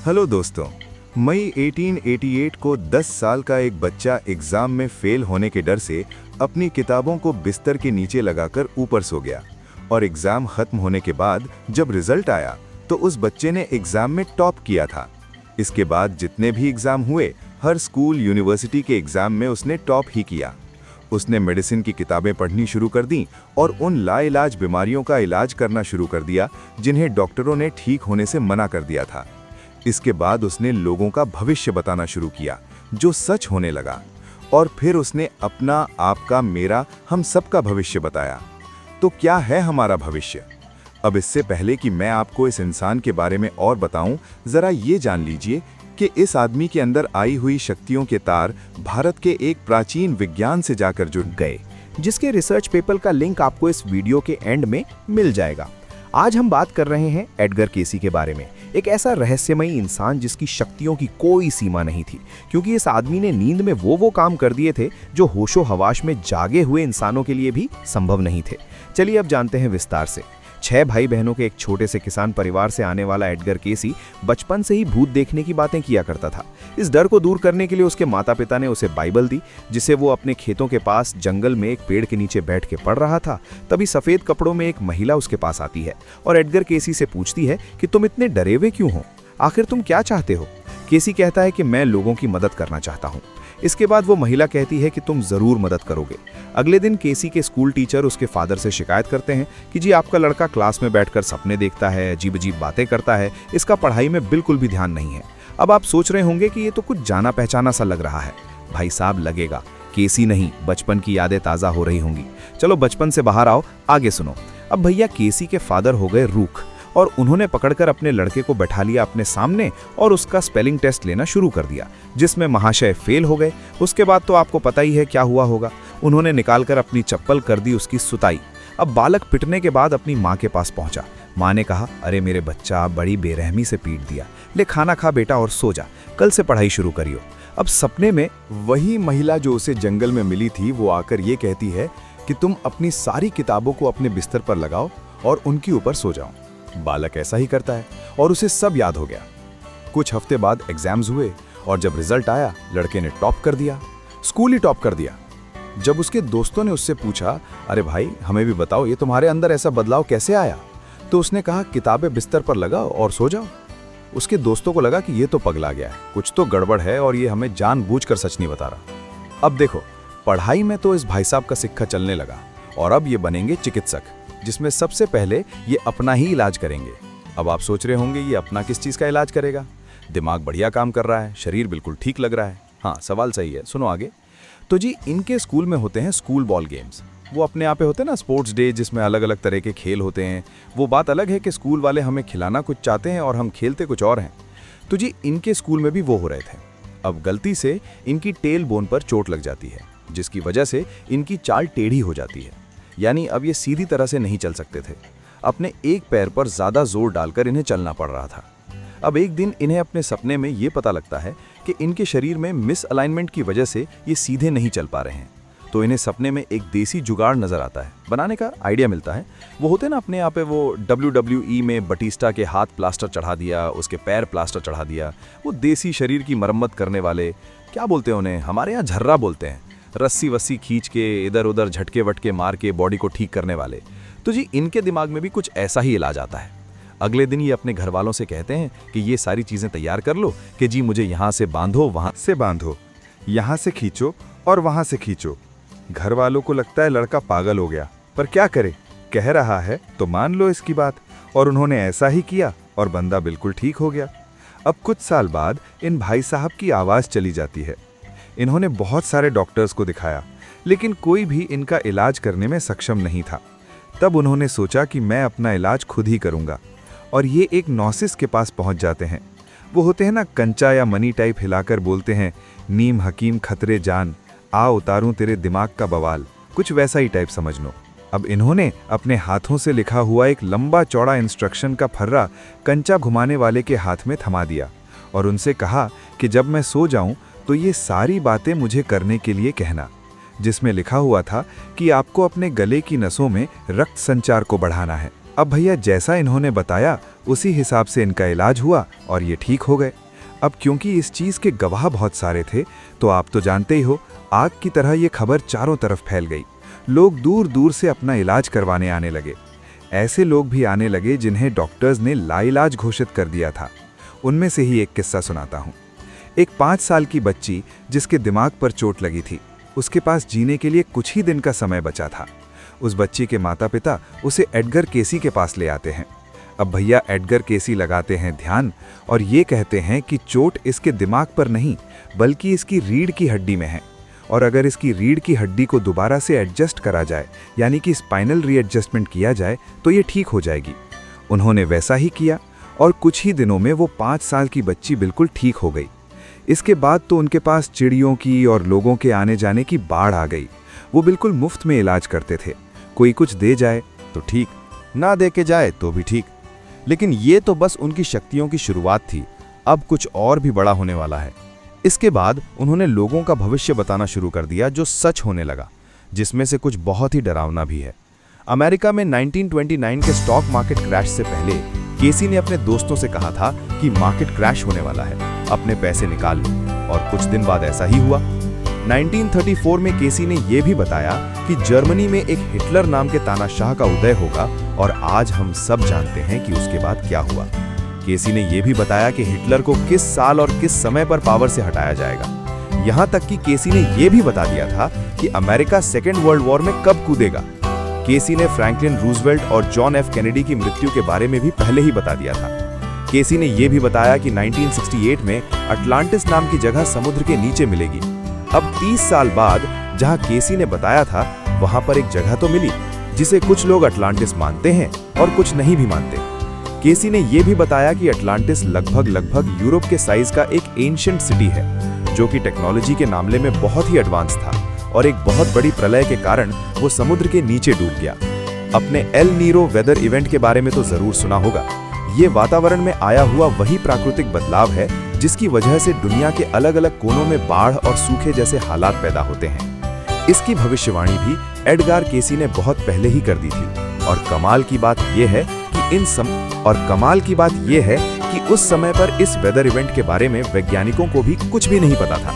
Hello दोस्तों। मई 1888 को 10 साल का एक बच्चा एग्जाम में फेल होने के डर से अपनी किताबों को बिस्तर के नीचे लगाकर ऊपर सो गया और एग्जाम खत्म होने के बाद जब रिजल्ट आया तो उस बच्चे ने एग्जाम में टॉप किया था। इसके बाद जितने भी एग्जाम हुए हर स्कूल यूनिवर्सिटी के एग्जाम में उसने टॉप ही किया। उसने मेडिसिन की किताबें पढ़नी शुरू कर दी और उन लाइलाज बीमारियों का इलाज करना शुरू कर दिया जिन्हें डॉक्टरों ने ठीक होने से मना कर दिया था। इसके बाद उसने लोगों का भविष्य बताना शुरू किया जो सच होने लगा और फिर उसने अपना, आपका, मेरा, हम सबका भविष्य बताया। तो क्या है हमारा भविष्य? अब इससे पहले कि मैं आपको इस इंसान के बारे में और बताऊं, जरा ये जान लीजिए कि इस आदमी के अंदर आई हुई शक्तियों के तार भारत के एक प्राचीन विज्ञान से जाकर जुड़ गए, जिसके रिसर्च पेपर का लिंक आपको इस वीडियो के एंड में मिल जाएगा। आज हम बात कर रहे हैं एडगर केसी के बारे में, एक ऐसा रहस्यमयी इंसान जिसकी शक्तियों की कोई सीमा नहीं थी, क्योंकि इस आदमी ने नींद में वो काम कर दिए थे जो होशो हवाश में जागे हुए इंसानों के लिए भी संभव नहीं थे। चलिए अब जानते हैं विस्तार से। 6 भाई बहनों के एक छोटे से किसान परिवार से आने वाला एडगर केसी बचपन से ही भूत देखने की बातें किया करता था। इस डर को दूर करने के लिए उसके माता पिता ने उसे बाइबल दी, जिसे वो अपने खेतों के पास जंगल में एक पेड़ के नीचे बैठ के पढ़ रहा था। तभी सफेद कपड़ों में एक महिला उसके पास आती है और एडगर केसी से पूछती है कि तुम इतने डरे हुए क्यों हो, आखिर तुम क्या चाहते हो? केसी कहता है कि मैं लोगों की मदद करना चाहता हूँ। इसके बाद वो महिला कहती है कि तुम जरूर मदद करोगे। अगले दिन केसी के स्कूल टीचर उसके फादर से शिकायत करते हैं कि जी आपका लड़का क्लास में बैठकर सपने देखता है, अजीब अजीब बातें करता है, इसका पढ़ाई में बिल्कुल भी ध्यान नहीं है। अब आप सोच रहे होंगे कि ये तो कुछ जाना पहचाना सा लग रहा है। भाई साहब, लगेगा, केसी नहीं, बचपन की यादें ताज़ा हो रही होंगी। चलो बचपन से बाहर आओ, आगे सुनो। अब भैया केसी के फादर हो गए रूख और उन्होंने पकड़कर अपने लड़के को बैठा लिया अपने सामने और उसका स्पेलिंग टेस्ट लेना शुरू कर दिया, जिसमें महाशय फेल हो गए। उसके बाद तो आपको पता ही है क्या हुआ होगा। उन्होंने निकालकर अपनी चप्पल कर दी उसकी सुताई। अब बालक पिटने के बाद अपनी माँ के पास पहुंचा। माँ ने कहा, अरे मेरे बच्चा, बड़ी बेरहमी से पीट दिया, ले खाना खा बेटा और सो जा, कल से पढ़ाई शुरू करियो। अब सपने में वही महिला जो उसे जंगल में मिली थी वो आकर ये कहती है कि तुम अपनी सारी किताबों को अपने बिस्तर पर लगाओ और उनके ऊपर सो जाओ। बालक ऐसा ही करता है और उसे सब याद हो गया। कुछ हफ्ते बाद एग्जाम्स हुए और जब रिजल्ट आया लड़के ने टॉप कर दिया, स्कूल ही टॉप कर दिया। जब उसके दोस्तों ने उससे पूछा, अरे भाई हमें भी बताओ ये तुम्हारे अंदर ऐसा बदलाव कैसे आया, तो उसने कहा, किताबें बिस्तर पर लगाओ और सो जाओ। उसके दोस्तों को लगा कि ये तो पगला गया है, कुछ तो गड़बड़ है और ये हमें जानबूझकर सच नहीं बता रहा। अब देखो, पढ़ाई में तो इस भाई साहब का सिक्का चलने लगा और अब ये बनेंगे चिकित्सक, जिसमें सबसे पहले ये अपना ही इलाज करेंगे। अब आप सोच रहे होंगे ये अपना किस चीज़ का इलाज करेगा? दिमाग बढ़िया काम कर रहा है, शरीर बिल्कुल ठीक लग रहा है। हाँ, सवाल सही है, सुनो आगे। तो जी इनके स्कूल में होते हैं स्कूल बॉल गेम्स। वो अपने यहाँ पे होते हैं ना स्पोर्ट्स डे, जिसमें अलग अलग तरह के खेल होते हैं। वो बात अलग है कि स्कूल वाले हमें खिलाना कुछ चाहते हैं और हम खेलते कुछ और हैं। तो जी इनके स्कूल में भी वो हो रहे थे। अब गलती से इनकी टेल बोन पर चोट लग जाती है, जिसकी वजह से इनकी चाल टेढ़ी हो जाती है, यानी अब ये सीधी तरह से नहीं चल सकते थे। अपने एक पैर पर ज़्यादा जोर डालकर इन्हें चलना पड़ रहा था। अब एक दिन इन्हें अपने सपने में ये पता लगता है कि इनके शरीर में मिस अलाइनमेंट की वजह से ये सीधे नहीं चल पा रहे हैं। तो इन्हें सपने में एक देसी जुगाड़ नज़र आता है, बनाने का आइडिया मिलता है। वो होते ना अपने यहाँ पे वो WWE में बटिस्टा के हाथ प्लास्टर चढ़ा दिया, उसके पैर प्लास्टर चढ़ा दिया, वो देसी शरीर की मरम्मत करने वाले, क्या बोलते हैं उन्हें, हमारे यहाँ झर्रा बोलते हैं, रस्सी वस्सी खींच के इधर उधर झटके वटके मार के बॉडी को ठीक करने वाले। तो जी इनके दिमाग में भी कुछ ऐसा ही इलाज आता है। अगले दिन ये अपने घर वालों से कहते हैं कि ये सारी चीज़ें तैयार कर लो कि जी मुझे यहाँ से बांधो, वहाँ से बांधो, यहाँ से खींचो और वहाँ से खींचो। घर वालों को लगता है लड़का पागल हो गया, पर क्या करे, कह रहा है तो मान लो इसकी बात। और उन्होंने ऐसा ही किया और बंदा बिल्कुल ठीक हो गया। अब कुछ साल बाद इन भाई साहब की आवाज़ चली जाती है। इन्होंने बहुत सारे डॉक्टर्स को दिखाया, लेकिन कोई भी इनका इलाज करने में सक्षम नहीं था। तब उन्होंने सोचा कि मैं अपना इलाज खुद ही करूंगा और ये एक नॉसिस के पास पहुंच जाते हैं। वो होते हैं ना कंचा या मनी टाइप हिलाकर बोलते हैं, नीम हकीम खतरे जान, आ उतारूं तेरे दिमाग का बवाल, कुछ वैसा ही टाइप समझ लो। अब इन्होंने अपने हाथों से लिखा हुआ एक लंबा चौड़ा इंस्ट्रक्शन का फर्रा कंचा घुमाने वाले के हाथ में थमा दिया और उनसे कहा कि जब मैं सो जाऊं तो ये सारी बातें मुझे करने के लिए कहना, जिसमें लिखा हुआ था कि आपको अपने गले की नसों में रक्त संचार को बढ़ाना है। अब भैया जैसा इन्होंने बताया उसी हिसाब से इनका इलाज हुआ और ये ठीक हो गए। अब क्योंकि इस चीज़ के गवाह बहुत सारे थे, तो आप तो जानते ही हो, आग की तरह ये खबर चारों तरफ फैल गई। लोग दूर दूर से अपना इलाज करवाने आने लगे। ऐसे लोग भी आने लगे जिन्हें डॉक्टर्स ने लाइलाज घोषित कर दिया था। उनमें से ही एक किस्सा सुनाता हूँ। एक 5 साल की बच्ची जिसके दिमाग पर चोट लगी थी, उसके पास जीने के लिए कुछ ही दिन का समय बचा था। उस बच्ची के माता पिता उसे एडगर केसी के पास ले आते हैं। अब भैया एडगर केसी लगाते हैं ध्यान और ये कहते हैं कि चोट इसके दिमाग पर नहीं बल्कि इसकी रीढ़ की हड्डी में है, और अगर इसकी रीढ़ की हड्डी को दोबारा से एडजस्ट करा जाए, यानी कि स्पाइनल रीएडजस्टमेंट किया जाए, तो ये ठीक हो जाएगी। उन्होंने वैसा ही किया और कुछ ही दिनों में वो 5 साल की बच्ची बिल्कुल ठीक हो गई। इसके बाद तो उनके पास चिड़ियों की और लोगों के आने जाने की बाढ़ आ गई। वो बिल्कुल मुफ्त में इलाज करते थे। कोई कुछ दे जाए तो ठीक, ना दे के जाए तो भी ठीक। लेकिन ये तो बस उनकी शक्तियों की शुरुआत थी। अब कुछ और भी बड़ा होने वाला है। इसके बाद उन्होंने लोगों का भविष्य बताना शुरू कर दिया जो सच होने लगा, जिसमें से कुछ बहुत ही डरावना भी है। अमेरिका में 1929 के स्टॉक मार्केट क्रैश से पहले केसी ने अपने दोस्तों से कहा था कि मार्केट क्रैश होने वाला है, अपने पैसे निकाल लो, और कुछ दिन बाद ऐसा ही हुआ। 1934 में केसी ने यह भी बताया कि जर्मनी में एक हिटलर नाम के तानाशाह का उदय होगा, और आज हम सब जानते हैं कि उसके बाद क्या हुआ। केसी ने यह भी बताया कि हिटलर को किस साल और किस समय पर पावर से हटाया जाएगा। यहां तक कि केसी ने यह भी बता दिया था कि अमेरिका सेकेंड वर्ल्ड वॉर में कब कूदेगा। केसी ने फ्रैंकलिन रूजवेल्ट और जॉन एफ कैनेडी की मृत्यु के बारे में भी पहले ही बता दिया था। केसी ने यह भी बताया कि 1968 में अटलांटिस नाम की जगह समुद्र के नीचे मिलेगी। अब 30 साल बाद जहां केसी ने बताया था, वहां पर एक जगह तो मिली जिसे कुछ लोग अटलांटिस मानते हैं और कुछ नहीं भी मानते। केसी ने यह भी बताया कि अटलांटिस लगभग यूरोप के साइज का एक एंशिएंट सिटी है, जो कि टेक्नोलॉजी के मामले में बहुत ही एडवांस था, और एक बहुत बड़ी प्रलय के कारण वो समुद्र के नीचे डूब गया। अपने एल नीरो वेदर इवेंट के बारे में तो जरूर सुना होगा। ये वातावरण में आया हुआ वही प्राकृतिक बदलाव है जिसकी वजह से दुनिया के अलग अलग कोनों में बाढ़ और सूखे जैसे हालात पैदा होते हैं। इसकी भविष्यवाणी भी एडगर केसी ने बहुत पहले ही कर दी थी, और कमाल की बात यह है कि उस समय पर इस वेदर इवेंट के बारे में वैज्ञानिकों को भी कुछ भी नहीं पता था।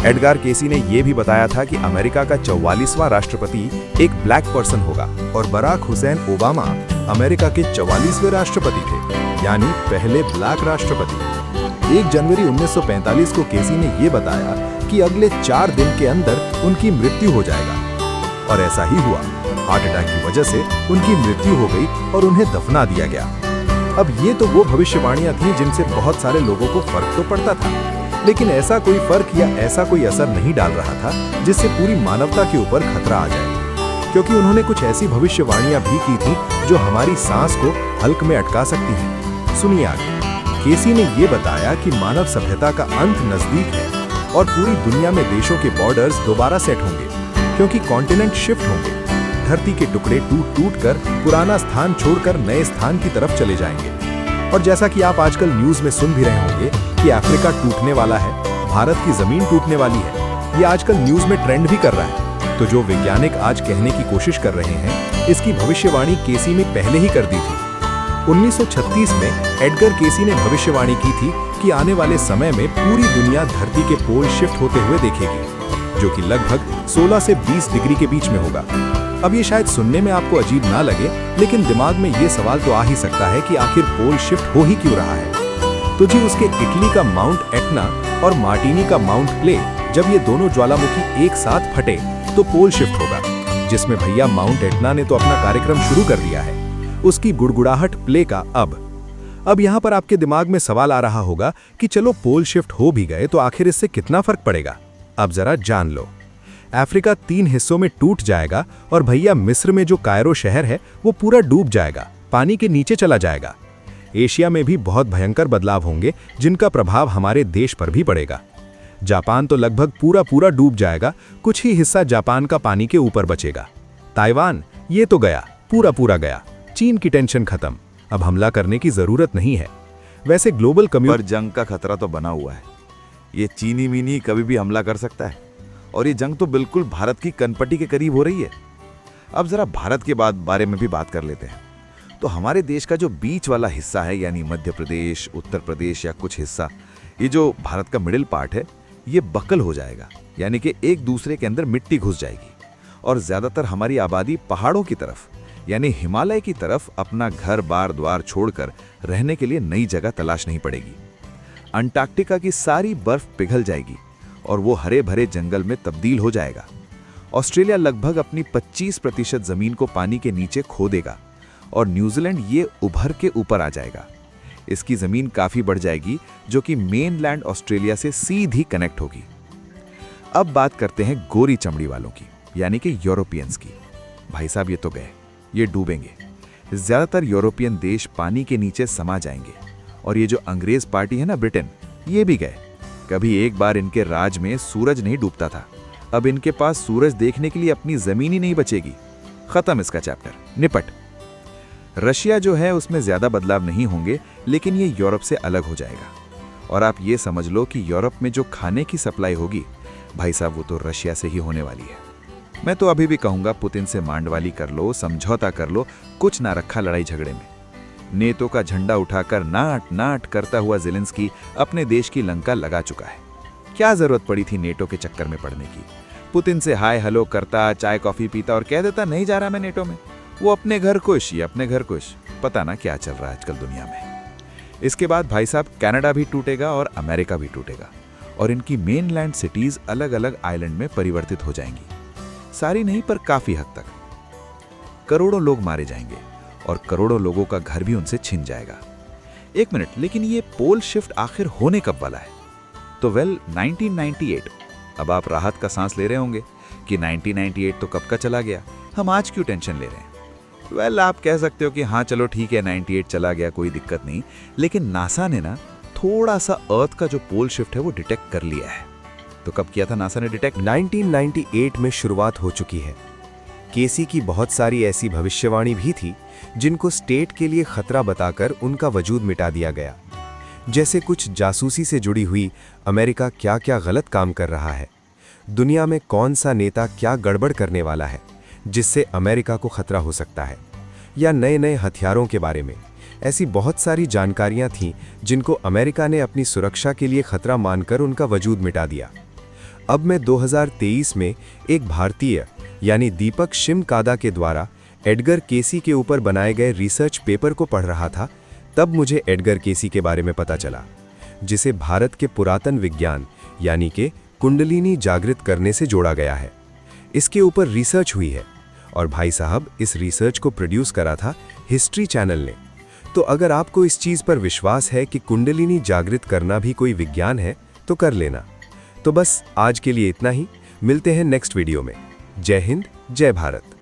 एडगर केसी ने यह भी बताया था कि अमेरिका का 44वां राष्ट्रपति एक ब्लैक पर्सन होगा, और बराक हुसैन ओबामा अमेरिका के 44वें राष्ट्रपति थे, यानी पहले ब्लैक राष्ट्रपति। 1 जनवरी 1945 को केसी ने यह बताया कि अगले 4 दिन के अंदर उनकी मृत्यु हो जाएगा, और ऐसा ही हुआ। हार्ट अटैक की वजह से उनकी मृत्यु हो गई और उन्हें दफना दिया गया। अब ये तो वो भविष्यवाणियां थीं जिनसे बहुत सारे लोगों को फर्क तो पड़ता था, लेकिन ऐसा कोई फर्क या ऐसा कोई असर नहीं डाल रहा था जिससे पूरी मानवता के ऊपर खतरा आ जाए, क्योंकि उन्होंने कुछ ऐसी भविष्यवाणियां भी की थी जो हमारी सांस को हल्क में अटका सकती हैं। सुनिए आगे। केसी ने यह बताया कि मानव सभ्यता का अंत नजदीक है और पूरी दुनिया में देशों के बॉर्डर्स दोबारा सेट होंगे, क्योंकि कॉन्टिनेंट शिफ्ट होंगे। धरती के टुकड़े टूट कर पुराना स्थान छोड़कर नए स्थान की तरफ चले जाएंगे। और जैसा कि आप आजकल न्यूज में सुन भी रहे होंगे कि अफ्रीका टूटने वाला है, भारत की जमीन टूटने वाली है, ये आजकल न्यूज में ट्रेंड भी कर रहा है। तो जो वैज्ञानिक आज कहने की कोशिश कर रहे हैं, इसकी भविष्यवाणी केसी ने पहले ही कर दी थी। 1936 में एडगर केसी ने भविष्यवाणी की थी कि आने वाले समय में पूरी दुनिया धरती के पोल शिफ्ट होते हुए देखेगी, जो कि लगभग 16 से 20 डिग्री के बीच में होगा। अब ये शायद सुनने में आपको अजीब ना लगे, लेकिन दिमाग में ये सवाल तो आ ही सकता है कि आखिर पोल शिफ्ट हो ही क्यों रहा है। तो जी उसके इटली का माउंट एटना और मार्टिनी का माउंट क्ले, जब ये दोनों ज्वालामुखी एक साथ फटे तो पोल शिफ्ट होगा, जिसमें भैया माउंट एटना ने तो अपना कार्यक्रम शुरू कर दिया है। उसकी गुड़गुड़ाहट प्ले का अब यहाँ पर आपके दिमाग में सवाल आ रहा होगा कि चलो पोल शिफ्ट हो भी गए तो आखिर इससे कितना फर्क पड़ेगा। अब जरा जान लो। अफ्रीका 3 हिस्सों में टूट जाएगा और भैया मिस्र में जो कायरो शहर है वो पूरा डूब जाएगा, पानी के नीचे चला जाएगा। एशिया में भी बहुत भयंकर बदलाव होंगे जिनका प्रभाव हमारे देश पर भी पड़ेगा। जापान तो लगभग पूरा डूब जाएगा, कुछ ही हिस्सा जापान का पानी के ऊपर बचेगा। ताइवान ये तो गया, पूरा गया। चीन की टेंशन खत्म, अब हमला करने की जरूरत नहीं है। वैसे ग्लोबल पर जंग का खतरा तो बना हुआ है। ये चीनी मीनी कभी भी हमला कर सकता है, और ये जंग तो बिल्कुल भारत की कनपटी के करीब हो रही है। अब जरा भारत के बारे में भी बात कर लेते हैं। तो हमारे देश का जो बीच वाला हिस्सा है, यानी मध्य प्रदेश, उत्तर प्रदेश या कुछ हिस्सा, ये जो भारत का मिडिल पार्ट है, ये बकल हो जाएगा, यानी कि एक दूसरे के अंदर मिट्टी घुस जाएगी। और ज़्यादातर हमारी आबादी पहाड़ों की तरफ, यानी हिमालय की तरफ अपना घर बार द्वार छोड़कर रहने के लिए नई जगह तलाश नहीं पड़ेगी। अंटार्कटिका की सारी बर्फ पिघल जाएगी और वो हरे भरे जंगल में तब्दील हो जाएगा। ऑस्ट्रेलिया लगभग अपनी 25% जमीन को पानी के नीचे खो देगा और न्यूजीलैंड ये उभर के ऊपर आ जाएगा। इसकी जमीन काफी बढ़ जाएगी, जो कि मेनलैंड ऑस्ट्रेलिया से सीधी कनेक्ट होगी। अब बात करते हैं गोरी चमड़ी वालों की, यानी कि यूरोपियंस की। भाई साहब, ये तो गए, ये डूबेंगे। ज्यादातर यूरोपियन देश पानी के नीचे समा जाएंगे और ये जो अंग्रेज पार्टी है ना, ब्रिटेन, ये भी गए। कभी एक बार इनके राज में सूरज नहीं डूबता था, अब इनके पास सूरज देखने के लिए अपनी जमीन ही नहीं बचेगी। खत्म इसका चैप्टर, निपट। रशिया जो है उसमें ज्यादा बदलाव नहीं होंगे, लेकिन ये यूरोप से अलग हो जाएगा। और आप ये समझ लो कि यूरोप में जो खाने की सप्लाई होगी, भाई साहब, वो तो रशिया से ही होने वाली है। मैं तो अभी भी कहूंगा पुतिन से मांडवाली कर लो, समझौता कर लो, कुछ ना रखा लड़ाई झगड़े में। नेटो का झंडा उठाकर नाट नाट करता हुआ ज़ेलेंस्की अपने देश की लंका लगा चुका है। क्या जरूरत पड़ी थी नेटो के चक्कर में पड़ने की? पुतिन से हाय हेलो करता, चाय कॉफी पीता और कह देता नहीं जा रहा मैं नेटो में। वो अपने घर खुश, ये अपने घर खुश। पता ना क्या चल रहा है आजकल दुनिया में। इसके बाद भाई साहब कनाडा भी टूटेगा और अमेरिका भी टूटेगा और इनकी मेनलैंड सिटीज अलग अलग आइलैंड में परिवर्तित हो जाएंगी। सारी नहीं, पर काफी हद तक। करोड़ों लोग मारे जाएंगे और करोड़ों लोगों का घर भी उनसे छिन जाएगा। एक मिनट, लेकिन ये पोल शिफ्ट आखिर होने कब वाला है? तो 1998। अब आप राहत का सांस ले रहे होंगे कि 1998 तो कब का चला गया, हम आज क्यों टेंशन ले रहे हैं? आप कह सकते हो कि हाँ चलो ठीक है, 98 चला गया, कोई दिक्कत नहीं। लेकिन नासा ने ना थोड़ा सा अर्थ का जो पोल शिफ्ट है वो डिटेक्ट कर लिया है। तो कब किया था नासा ने डिटेक्ट? 1998 में शुरुआत हो चुकी है। केसी की बहुत सारी ऐसी भविष्यवाणी भी थी जिनको स्टेट के लिए खतरा बताकर उनका वजूद मिटा दिया गया। जैसे कुछ जासूसी से जुड़ी हुई अमेरिका क्या क्या गलत काम कर रहा है, दुनिया में कौन सा नेता क्या गड़बड़ करने वाला है जिससे अमेरिका को खतरा हो सकता है, या नए नए हथियारों के बारे में। ऐसी बहुत सारी जानकारियां थीं जिनको अमेरिका ने अपनी सुरक्षा के लिए खतरा मानकर उनका वजूद मिटा दिया। अब मैं 2023 में एक भारतीय यानी दीपक शिमकादा के द्वारा एडगर केसी के ऊपर बनाए गए रिसर्च पेपर को पढ़ रहा था, तब मुझे एडगर केसी के बारे में पता चला, जिसे भारत के पुरातन विज्ञान यानी कि कुंडलिनी जागृत करने से जोड़ा गया है। इसके ऊपर रिसर्च हुई है और भाई साहब इस रिसर्च को प्रोड्यूस करा था हिस्ट्री चैनल ने। तो अगर आपको इस चीज़ पर विश्वास है कि कुंडलिनी जागृत करना भी कोई विज्ञान है तो कर लेना। तो बस आज के लिए इतना ही, मिलते हैं नेक्स्ट वीडियो में। जय हिंद, जय भारत।